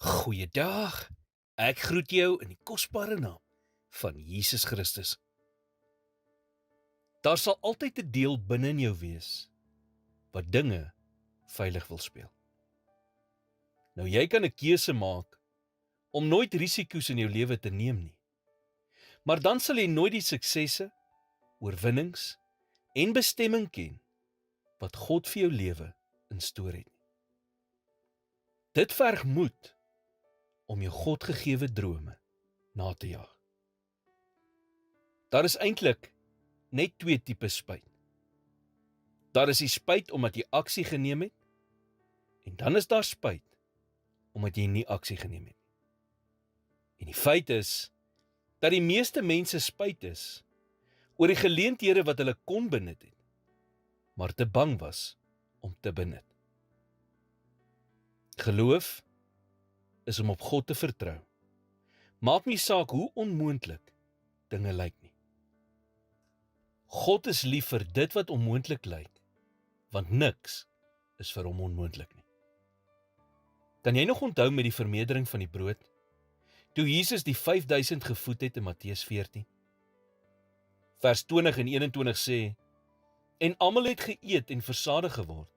Goeiedag, ek groet jou in die kosbare naam van Jesus Christus. Daar sal altyd 'n deel binne in jou wees, wat dinge veilig wil speel. Nou jy kan 'n keuse maak, om nooit risiko's in jou lewe te neem nie. Maar dan sal jy nooit die suksesse, oorwinnings en bestemming ken, wat God vir jou lewe in store het nie. Dit verg moed, om jou Godgegewe drome na te jaag. Daar is eintlik net 2 tipes spyt. Daar is die spyt omdat jy aksie geneem het, en dan is daar spyt omdat jy nie aksie geneem het nie. En die feit is, dat die meeste mense spyt is oor die geleenthede wat hulle kon benut het, maar te bang was om te benut. Geloof is om op God te vertrou. Maak nie saak hoe onmoontlik dinge lyk nie. God is lief vir dit wat onmoontlik lyk, want niks is vir hom onmoontlik nie. Kan jy nog onthou met die vermeerdering van die brood, toe Jesus die 5000 gevoed het in Matteus 14? Vers 20 en 21 sê, en almal het geëet en versadig geword,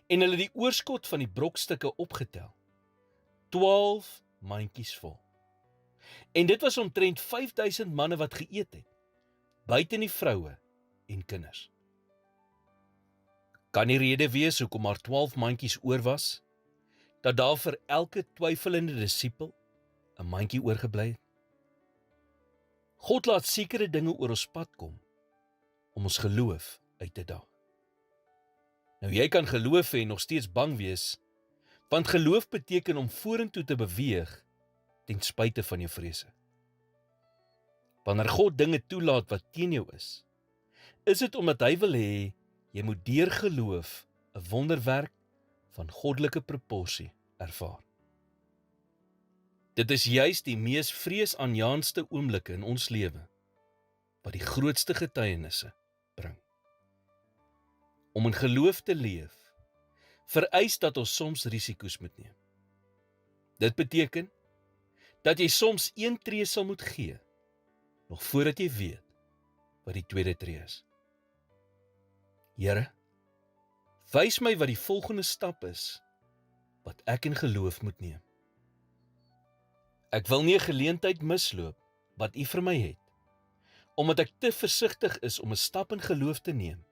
en hulle die oorskot van die brokstukke opgetel, 12 mandjies vol. En dit was omtrent 5000 manne wat geëet het, buiten die vroue en kinders. Kan die rede wees hoekom maar 12 mandjies oor was, dat daar vir elke twyfelende disipel 'n mandjie oorgebly het? God laat sekere dinge oor ons pad kom, om ons geloof uit te daag. Nou jy kan geloof hê en nog steeds bang wees, want geloof beteken om vorentoe te beweeg, ten spyte van jou vrese. Wanneer God dinge toelaat wat teen jou is dit omdat hy wil hê, jy moet deur geloof 'n wonderwerk van goddelike proporsie ervaar. Dit is juis die mees vreesaanjaendste oomblikke in ons lewe, wat die grootste getuienisse bring. Om in geloof te leef, vereis dat ons soms risiko's moet neem. Dit beteken, dat jy soms een tree sal moet gee, nog voordat jy weet, wat die tweede tree is. Here, wys my wat die volgende stap is, wat ek in geloof moet neem. Ek wil nie 'n geleentheid misloop, wat U vir my het, omdat ek te versigtig is om 'n stap in geloof te neem,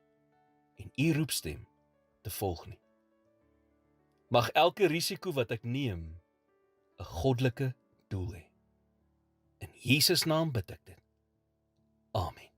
en U roepstem te volg nie. Mag elke risiko wat ek neem, 'n goddelike doel hê. In Jesus naam bid ek dit. Amen.